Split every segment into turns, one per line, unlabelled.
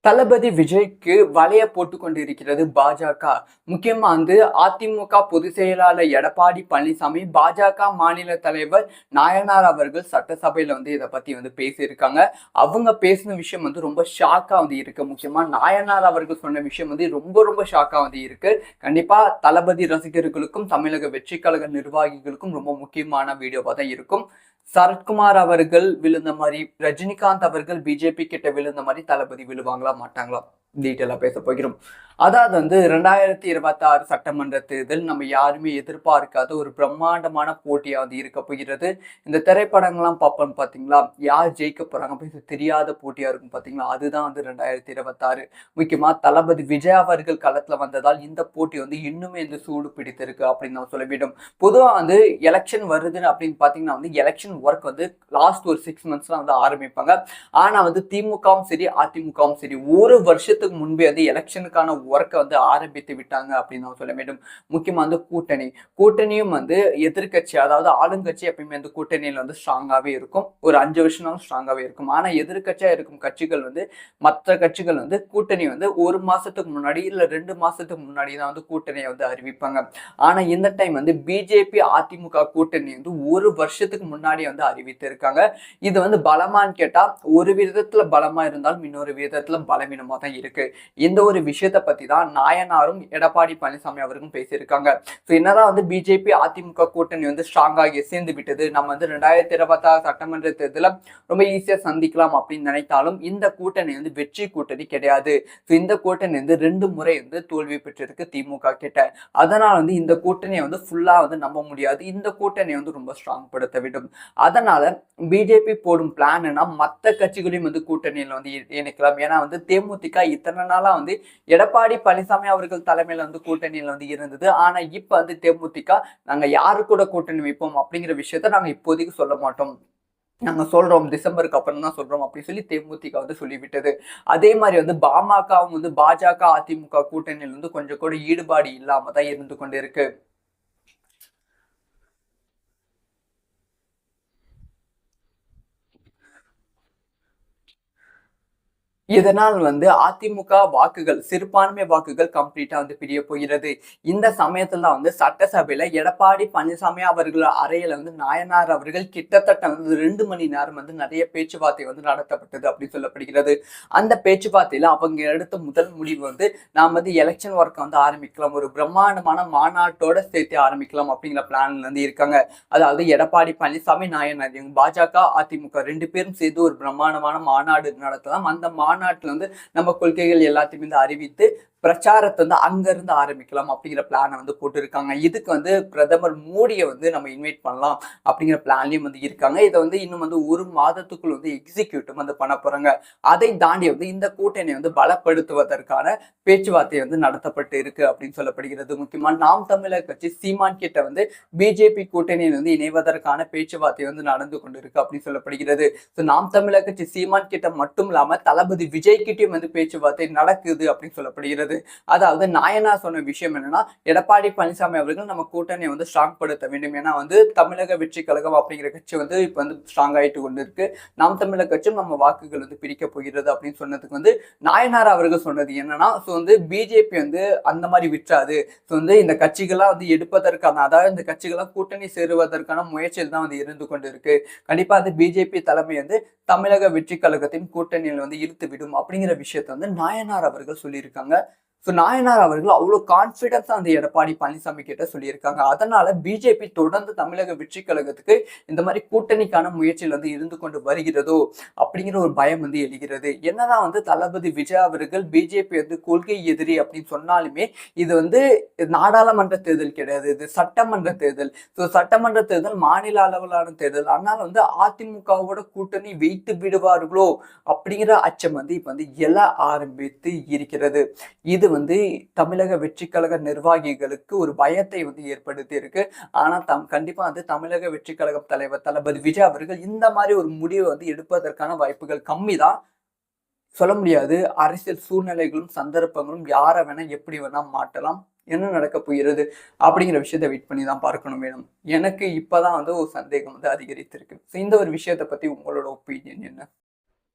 தளபதி விஜய்க்கு வலைய போட்டு கொண்டிருக்கிறது பாஜக. முக்கியமா அதிமுக பொதுச் செயலாளர் எடப்பாடி பழனிசாமி, பாஜக மாநில தலைவர் நாயனார் அவர்கள் சட்டசபையில இதை பத்தி பேசியிருக்காங்க. அவங்க பேசின விஷயம் ரொம்ப ஷாக்கா இருக்கு. முக்கியமா நாயனார் அவர்கள் சொன்ன விஷயம் ரொம்ப ரொம்ப ஷாக்கா இருக்கு. கண்டிப்பா தளபதி ரசிகர்களுக்கும் தமிழக வெற்றி கழக நிர்வாகிகளுக்கும் ரொம்ப முக்கியமான வீடியோவா தான் இருக்கும். சரத்குமார் அவர்கள் விழுந்த மாதிரி, ரஜினிகாந்த் அவர்கள் பிஜேபி கிட்ட விழுந்த மாதிரி தளபதி விழுவாங்களா மாட்டாங்களா டீட்டெயிலா பேச போகிறோம். அதாவது 2026 சட்டமன்ற தேர்தல் நம்ம யாருமே எதிர்பார்க்காத ஒரு பிரம்மாண்டமான போட்டியா இருக்க போகிறது. இந்த திரைப்படங்கள்லாம் பார்ப்போம் பாத்தீங்களா, யார் ஜெயிக்க போறாங்க அப்படின்னு தெரியாத போட்டியா இருக்கும் பாத்தீங்களா, அதுதான் 2026. முக்கியமா தளபதி விஜய் அவர்கள் களத்துல வந்ததால் இந்த போட்டி இன்னுமே சூடு பிடித்திருக்கு அப்படின்னு நம்ம சொல்ல வேண்டும். பொதுவா எலெக்ஷன் வருதுன்னு அப்படின்னு பாத்தீங்கன்னா எலெக்ஷன் ஒர்க் லாஸ்ட் ஒரு 6 months ஆரம்பிப்பாங்க. ஆனா திமுகவும் சரி அதிமுகவும் சரி ஒரு வருஷத்துக்கு முன்பே எலெக்ஷனுக்கான ஒர்க்கை ஆரம்பித்து விட்டாங்க அப்படின்னு நம்ம சொல்ல வேண்டும். முக்கியமா கூட்டணியும் எதிர்கட்சி, அதாவது ஆளுங்கட்சி எப்பயுமே கூட்டணியில ஸ்ட்ராங்காவே இருக்கும். ஒரு 5 வருஷம் ஸ்ட்ராங்காவே இருக்கும். ஆனா எதிர்கட்சியா இருக்கும் கட்சிகள் மற்ற கட்சிகள் கூட்டணி ஒரு மாசத்துக்கு முன்னாடி இல்ல 2 மாசத்துக்கு முன்னாடி தான் கூட்டணியை அறிவிப்பாங்க. ஆனா இந்த டைம் பிஜேபி அதிமுக கூட்டணி ஒரு வருஷத்துக்கு முன்னாடி அறிவித்து இருக்காங்க. இது பலமான்னு கேட்டா ஒரு விதத்துல பலமா இருந்தாலும் இன்னொரு விதத்துல பலவீனமா தான் இருக்கு. இந்த ஒரு விஷயத்தை பத்தி தான் நாயனாரும் எடப்பாடி பழனிசாமி அவர்களும் பேசியிருக்காங்க. என்னதான் பிஜேபி அதிமுக கூட்டணி ஸ்ட்ராங்காகி சேர்ந்து விட்டது, நம்ம 2026 சட்டமன்ற தேர்தல ரொம்ப ஈஸியா சந்திக்கலாம் அப்படின்னு நினைத்தாலும் இந்த கூட்டணி வெற்றி கூட்டணி கிடையாது. இந்த கூட்டணி 2 முறை தோல்வி பெற்றிருக்கு திமுக கிட்ட. அதனால இந்த கூட்டணியை ஃபுல்லா நம்ப முடியாது. இந்த கூட்டணியை ரொம்ப ஸ்ட்ராங் படுத்த வேண்டும். அதனால பிஜேபி போடும் பிளான்னா மற்ற கட்சிகளையும் கூட்டணியில இணைக்கலாம். ஏன்னா தேமுதிக இத்தனை நாளா எடப்பாடி பழனிசாமி அவர்கள் தலைமையில கூட்டணியில இருந்தது. ஆனா இப்ப தேமுதிக நாங்க யாரு கூட கூட்டணி வைப்போம் அப்படிங்கிற விஷயத்த நாங்க இப்போதைக்கு சொல்ல மாட்டோம், நாங்க சொல்றோம் டிசம்பருக்கு அப்புறம் தான் சொல்றோம் அப்படின்னு சொல்லி தேமுதிக சொல்லிவிட்டது. அதே மாதிரி பாமகவும் பாஜக அதிமுக கூட்டணியில கொஞ்சம் கூட ஈடுபாடு இல்லாம தான் இருந்து கொண்டு இருக்கு. இதனால் அதிமுக வாக்குகள், சிறுபான்மை வாக்குகள் கம்ப்ளீட்டா பிரிய போகிறது. இந்த சமயத்துல சட்டசபையில எடப்பாடி பழனிசாமி அவர்கள் அறையில நாயனார் அவர்கள் கிட்டத்தட்ட 2 மணி நேரம் நிறைய பேச்சுவார்த்தை நடத்தப்பட்டது அப்படின்னு சொல்லப்படுகிறது. அந்த பேச்சுவார்த்தையில அவங்க எடுத்த முதல் முடிவு நாம் எலெக்ஷன் ஒர்க் ஆரம்பிக்கலாம், ஒரு பிரம்மாண்டமான மாநாட்டோட சேர்த்து ஆரம்பிக்கலாம் அப்படிங்கிற பிளான்ல இருக்காங்க. அதாவது எடப்பாடி பழனிசாமி, நாயனார், பாஜக அதிமுக 2 பேரும் சேர்ந்து ஒரு பிரம்மாண்டமான மாநாடு நடத்தலாம். அந்த மாநாட்டுல நம்ம கொள்கைகள் எல்லாத்தையுமே அறிவித்து பிரச்சாரத்தை அங்கிருந்து ஆரம்பிக்கலாம் அப்படிங்கிற பிளானை போட்டிருக்காங்க. இதுக்கு பிரதமர் மோடியை நம்ம இன்வைட் பண்ணலாம் அப்படிங்கிற பிளான்லயும் இருக்காங்க. இதை இன்னும் ஒரு மாதத்துக்குள் எக்ஸிக்யூட்டிவ் பண்ண போறாங்க. அதை தாண்டி இந்த கூட்டணியை பலப்படுத்துவதற்கான பேச்சுவார்த்தை நடத்தப்பட்டு இருக்கு அப்படின்னு சொல்லப்படுகிறது. முக்கியமா நாம் தமிழர் கட்சி சீமான் கிட்ட பிஜேபி கூட்டணியில் இணைவதற்கான பேச்சுவார்த்தை நடந்து கொண்டு இருக்கு அப்படின்னு சொல்லப்படுகிறது. நாம் தமிழர் கட்சி சீமான் கிட்ட மட்டும் இல்லாம தளபதி விஜய் கிட்டையும் பேச்சுவார்த்தை நடக்குது அப்படின்னு சொல்லப்படுகிறது. அதாவது நாயனார் சொன்ன விஷயம் என்னன்னா, எடப்பாடி பழனிசாமி அவர்கள் நம்ம கூட்டணியை ஸ்ட்ராங் படுத்த வேண்டும். ஏன்னா தமிழக வெற்றி கழகம் அப்படிங்கிற கட்சி இப்ப ஸ்ட்ராங் ஆயிட்டு கொண்டு இருக்கு. நாம் தமிழர் கட்சியும் நம்ம வாக்குகள் பிரிக்க போகிறது அப்படின்னு சொன்னதுக்கு நாயனார் அவர்கள் சொன்னது என்னன்னா, பிஜேபி அந்த மாதிரி விற்றாது. இந்த கட்சிகள்லாம் எடுப்பதற்கான, அதாவது இந்த கட்சிகள்லாம் கூட்டணி சேருவதற்கான முயற்சியில் தான் இருந்து கொண்டு இருக்கு. கண்டிப்பா பிஜேபி தலைமை தமிழக வெற்றி கழகத்தின் கூட்டணியில் இழுத்து விடும் அப்படிங்கிற விஷயத்த நாயனார் அவர்கள் சொல்லியிருக்காங்க. நாயனார் அவர்கள் அவ்வளவு கான்பிடன்ஸா எடப்பாடி பழனிசாமி கிட்ட சொல்லியிருக்காங்க. அதனால பிஜேபி தொடர்ந்து தமிழக வெற்றி கழகத்துக்கு இந்த மாதிரி கூட்டணிக்கான முயற்சியில் இருந்து கொண்டு வருகிறதோ அப்படிங்கிற ஒரு பயம் எழுகிறது. என்னதான் தளபதி விஜய் அவர்கள் பிஜேபி கொள்கை எதிரி அப்படின்னு சொன்னாலுமே இது நாடாளுமன்ற தேர்தல் கிடையாது, இது சட்டமன்ற தேர்தல். சட்டமன்ற தேர்தல் மாநில அளவிலான தேர்தல். அதனால அதிமுகவோட கூட்டணி வைத்து விடுவார்களோ அப்படிங்கிற அச்சம் இப்ப எழ ஆரம்பித்து இருக்கிறது. இது தமிழக வெற்றி கழக நிர்வாகிகளுக்கு ஒரு பயத்தை ஏற்படுத்தி இருக்கு. ஆனா கண்டிப்பா தமிழக வெற்றி கழகம் தலைவர் தளபதி விஜய் அவர்கள் இந்த மாதிரி ஒரு முடிவை எடுப்பதற்கான வாய்ப்புகள் கம்மி தான். சொல்ல முடியாது. அரசியல் சூழ்நிலைகளும் சந்தர்ப்பங்களும் யாரை வேணா எப்படி வேணா மாட்டலாம். என்ன நடக்க போகிறது அப்படிங்கிற விஷயத்த வெயிட் பண்ணி தான் பார்க்கணும் வேணும். எனக்கு இப்பதான் ஒரு சந்தேகம் அதிகரித்திருக்கு. இந்த ஒரு விஷயத்தை பத்தி உங்களோட ஒப்பீனியன் என்ன?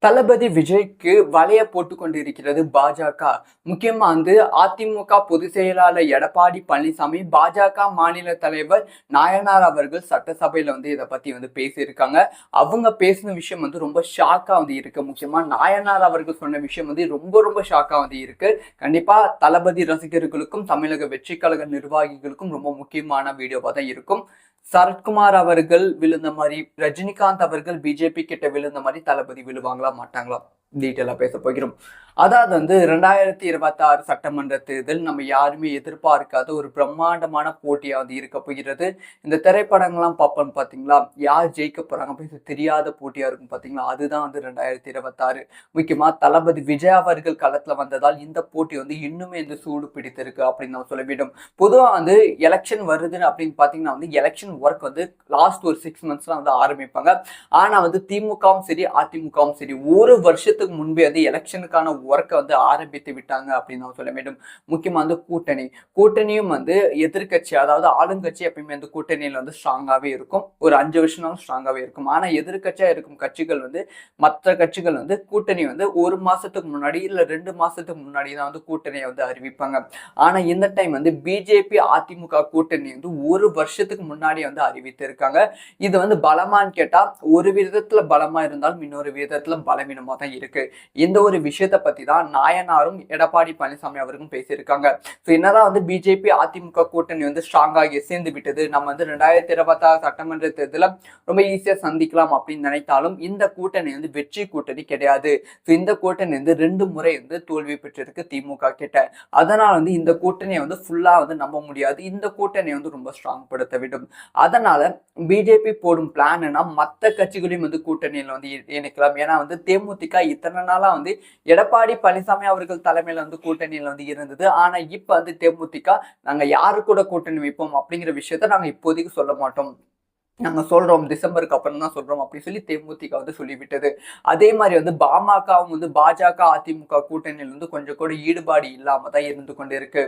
தளபதி விஜய்க்கு வலைய போட்டு கொண்டிருக்கிறது பாஜக. முக்கியமா வந்து அதிமுக பொதுச் செயலாளர் எடப்பாடி பழனிசாமி, பாஜக மாநில தலைவர் நாயனார் அவர்கள் சட்டசபையில வந்து இதை பத்தி வந்து பேசியிருக்காங்க. அவங்க பேசின விஷயம் வந்து ரொம்ப ஷாக்கா வந்து இருக்கு. முக்கியமா நாயனார் அவர்கள் சொன்ன விஷயம் வந்து ரொம்ப ரொம்ப ஷாக்கா வந்து இருக்கு. கண்டிப்பா தளபதி ரசிகர்களுக்கும் தமிழக வெற்றி கழக நிர்வாகிகளுக்கும் ரொம்ப முக்கியமான வீடியோவா தான் இருக்கும். சரத்குமார் அவர்கள் விழுந்த மாதிரி, ரஜினிகாந்த் அவர்கள் பிஜேபி கிட்ட விழுந்த மாதிரி தளபதி விழுவாங்களா மாட்டாங்களா டீட்டெயிலா பேச போகிறோம். அதாவது வந்து 2026 சட்டமன்ற தேர்தல் நம்ம யாருமே எதிர்பார்க்காத ஒரு பிரம்மாண்டமான போட்டியா வந்து இருக்க போகிறது. இந்த திரைப்படங்கள்லாம் பார்ப்போம் பாத்தீங்களா, யார் ஜெயிக்க போறாங்க அப்படின்னு தெரியாத போட்டியா இருக்கும் பாத்தீங்களா, அதுதான் வந்து 2026. முக்கியமா தளபதி விஜய் அவர்கள் களத்துல வந்ததால் இந்த போட்டி வந்து இன்னுமே இந்த சூடு பிடித்திருக்கு அப்படின்னு நம்ம சொல்ல வேண்டும். பொதுவா வந்து எலெக்ஷன் வருதுன்னு அப்படின்னு பாத்தீங்கன்னா வந்து எலெக்ஷன் ஒர்க் வந்து லாஸ்ட் ஒரு 6 months வந்து ஆரம்பிப்பாங்க. ஆனா வந்து திமுகவும் சரி அதிமுகவும் சரி ஒரு வருஷத்துக்கு முன்பே வந்து எலெக்ஷனுக்கான ஒர்க்கை வந்து ஆரம்பித்து விட்டாங்க அப்படின்னு நான் சொல்ல வேண்டும். முக்கியமா வந்து கூட்டணியும் வந்து எதிர்கட்சி, அதாவது ஆளுங்கட்சி எப்பயுமே வந்து கூட்டணியில வந்து ஸ்ட்ராங்காவே இருக்கும். ஒரு 5 வருஷம் ஸ்ட்ராங்காவே இருக்கும். ஆனா எதிர்கட்சியா இருக்கும் கட்சிகள் வந்து, மற்ற கட்சிகள் வந்து கூட்டணி வந்து 1 மாசத்துக்கு முன்னாடி இல்ல 2 மாசத்துக்கு முன்னாடி தான் வந்து கூட்டணியை வந்து அறிவிப்பாங்க. ஆனா இந்த டைம் வந்து பிஜேபி அதிமுக கூட்டணி வந்து 1 வருஷத்துக்கு முன்னாடி வந்து அறிவித்து இருக்காங்க. இது வந்து பலமான்னு கேட்டா ஒரு விதத்துல பலமா இருந்தாலும் இன்னொரு விதத்துல பலவீனமா தான் இருக்கு. இந்த ஒரு விஷயத்தை பத்தி தான் நாயனாரும் எடப்பாடி பழனிசாமி அவர்களும் பேசியிருக்காங்க. என்னதான் வந்து பிஜேபி அதிமுக கூட்டணி வந்து ஸ்ட்ராங்காகி சேர்ந்து விட்டது, நம்ம வந்து 2026 சட்டமன்ற தேர்தல ரொம்ப ஈஸியா சந்திக்கலாம் அப்படின்னு நினைத்தாலும் இந்த கூட்டணி வந்து வெற்றி கூட்டணி கிடையாது. இந்த கூட்டணி வந்து 2 முறை வந்து தோல்வி பெற்றிருக்கு திமுக கிட்ட. அதனால வந்து இந்த கூட்டணியை வந்து ஃபுல்லா வந்து நம்ப முடியாது. இந்த கூட்டணியை வந்து ரொம்ப ஸ்ட்ராங் படுத்த வேண்டும். அதனால பிஜேபி போடும் பிளான்னா மற்ற கட்சிகளையும் வந்து கூட்டணியில வந்து இணைக்கலாம். ஏன்னா வந்து தேமுதிக இத்தனை நாளா வந்து எடப்பாடி பழனிசாமி அவர்கள் தலைமையில வந்து கூட்டணியில வந்து இருந்தது. ஆனா இப்ப வந்து தேமுதிக நாங்க யாரு கூட கூட்டணி வைப்போம் அப்படிங்கிற விஷயத்த நாங்க இப்போதைக்கு சொல்ல மாட்டோம், நாங்க சொல்றோம் டிசம்பருக்கு அப்புறம் தான் சொல்றோம் அப்படின்னு சொல்லி தேமுதிக வந்து சொல்லிவிட்டது. அதே மாதிரி வந்து பாமகவும் வந்து பாஜக அதிமுக கூட்டணியில் வந்து கொஞ்சம் கூட ஈடுபாடு இல்லாம தான் இருந்து கொண்டு இருக்கு.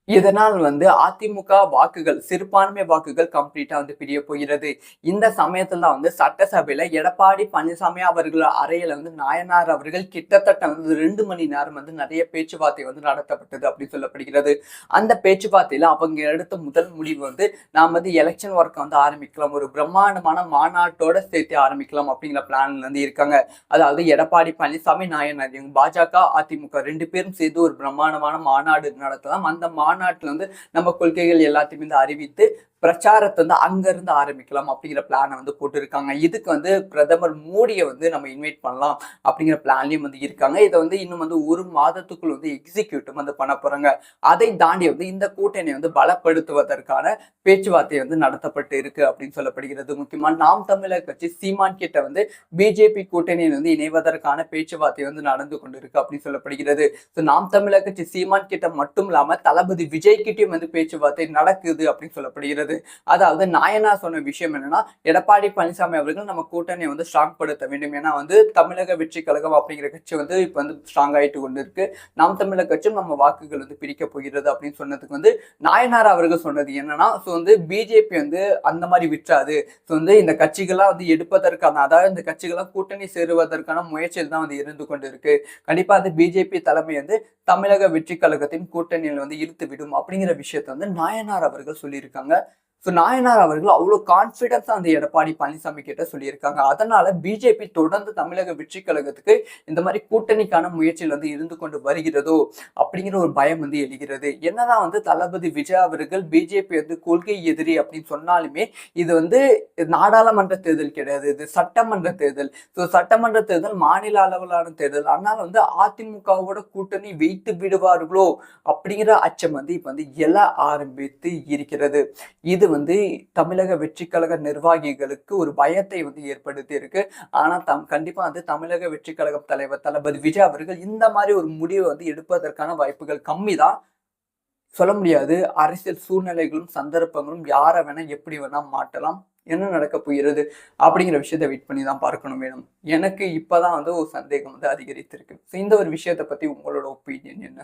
இதனால் வந்து அதிமுக வாக்குகள், சிறுபான்மை வாக்குகள் கம்ப்ளீட்டா வந்து பிரிய போகிறது. இந்த சமயத்துல தான் வந்து சட்டசபையில எடப்பாடி பழனிசாமி அவர்கள் அறையில வந்து நாயனார் அவர்கள் கிட்டத்தட்ட வந்து 2 மணி நேரம் வந்து நிறைய பேச்சுவார்த்தை வந்து நடத்தப்பட்டது அப்படின்னு சொல்லப்படுகிறது. அந்த பேச்சுவார்த்தையில அவங்க எடுத்த முதல் முடிவு வந்து நாம் வந்து எலெக்ஷன் ஒர்க் வந்து ஆரம்பிக்கலாம், ஒரு பிரம்மாண்டமான மாநாட்டோட சேர்த்து ஆரம்பிக்கலாம் அப்படிங்கிற பிளான்ல வந்து இருக்காங்க. அதாவது எடப்பாடி பழனிசாமி, நாயனார், பாஜக அதிமுக 2 பேரும் சேர்ந்து ஒரு பிரம்மாண்டமான மாநாடு நடத்தலாம். அந்த மாநாட்டுல வந்து நம்ம கொள்கைகள் எல்லாத்தையுமே வந்து அறிவித்து பிரச்சாரத்தை வந்து அங்கிருந்து ஆரம்பிக்கலாம் அப்படிங்கிற பிளானை வந்து போட்டிருக்காங்க. இதுக்கு வந்து பிரதமர் மோடியை வந்து நம்ம இன்வைட் பண்ணலாம் அப்படிங்கிற பிளான்லயும் வந்து இருக்காங்க. இதை வந்து இன்னும் வந்து 1 மாதத்துக்குள் வந்து எக்ஸிக்யூட்டிவ் வந்து பண்ண போறாங்க. அதை தாண்டி வந்து இந்த கூட்டணியை வந்து பலப்படுத்துவதற்கான பேச்சுவார்த்தை வந்து நடத்தப்பட்டு இருக்கு அப்படின்னு சொல்லப்படுகிறது. முக்கியமா நாம் தமிழர் கட்சி சீமான் கிட்ட வந்து பிஜேபி கூட்டணியில் வந்து இணைவதற்கான பேச்சுவார்த்தை வந்து நடந்து கொண்டிருக்கு அப்படின்னு சொல்லப்படுகிறது. நாம் தமிழர் கட்சி சீமான் கிட்ட மட்டும் இல்லாம தளபதி விஜய் கிட்டையும் வந்து பேச்சுவார்த்தை நடக்குது அப்படின்னு சொல்லப்படுகிறது. அதாவது நாயனார் சொன்ன விஷயம் என்னன்னா, எடப்பாடி பழனிசாமி அவர்கள் நம்ம கூட்டணியை வந்து ஸ்ட்ராங் படுத்த வேண்டும். ஏன்னா வந்து தமிழக வெற்றி கழகம் அப்படிங்கிற கட்சி வந்து இப்ப வந்து ஸ்ட்ராங் ஆயிட்டு கொண்டு இருக்கு. நாம் தமிழர் கட்சியும் நம்ம வாக்குகள் வந்து பிரிக்க போகிறது அப்படின்னு சொன்னதுக்கு வந்து நாயனார் அவர்கள் சொன்னது என்னன்னா, வந்து பிஜேபி வந்து அந்த மாதிரி விற்றாது, வந்து இந்த கட்சிகள்லாம் வந்து எடுப்பதற்கான, அதாவது இந்த கட்சிகள்லாம் கூட்டணி சேருவதற்கான முயற்சியில் தான் வந்து இருந்து கொண்டு இருக்கு. கண்டிப்பா வந்து பிஜேபி தலைமை வந்து தமிழக வெற்றி கழகத்தின் கூட்டணியில் வந்து இழுத்து விடும் அப்படிங்கிற விஷயத்த வந்து நாயனார் அவர்கள் சொல்லியிருக்காங்க. நாயனார் அவர்கள் அவ்வளவு கான்பிடன்ஸா அந்த எடப்பாடி பழனிசாமி கிட்ட சொல்லியிருக்காங்க. அதனால பிஜேபி தொடர்ந்து தமிழக வெற்றி கழகத்துக்கு இந்த மாதிரி கூட்டணிக்கான முயற்சியில் வந்து இருந்து கொண்டு வருகிறதோ அப்படிங்கிற ஒரு பயம் வந்து எழுகிறது. என்னதான் வந்து தளபதி விஜய் அவர்கள் பிஜேபி வந்து கொள்கை எதிரி அப்படின்னு சொன்னாலுமே இது வந்து நாடாளுமன்ற தேர்தல் கிடையாது, இது சட்டமன்ற தேர்தல். சட்டமன்ற தேர்தல் மாநில அளவிலான தேர்தல். அதனால வந்து அதிமுகவோட கூட்டணி வைத்து விடுவார்களோ அப்படிங்கிற அச்சம் வந்து இப்ப வந்து எழ ஆரம்பித்து இருக்கிறது. இது வந்து தமிழக வெற்றி கழக நிர்வாகிகளுக்கு ஒரு பயத்தை வந்து ஏற்படுத்தி இருக்கு. ஆனா கண்டிப்பா வந்து தமிழக வெற்றி கழகம் தலைவர் தளபதி விஜய் அவர்கள் இந்த மாதிரி ஒரு முடிவை வந்து எடுப்பதற்கான வாய்ப்புகள் கம்மி தான். சொல்ல முடியாது. அரசியல் சூழ்நிலைகளும் சந்தர்ப்பங்களும் யாரை வேணா எப்படி வேணா மாட்டலாம். என்ன நடக்க போகிறது அப்படிங்கிற விஷயத்தை வெயிட் பண்ணி தான் பார்க்கணும் வேணும். எனக்கு இப்பதான் வந்து ஒரு சந்தேகம் வந்து அதிகரித்திருக்கு. இந்த ஒரு விஷயத்தை பத்தி உங்களோட ஒப்பீனியன் என்ன?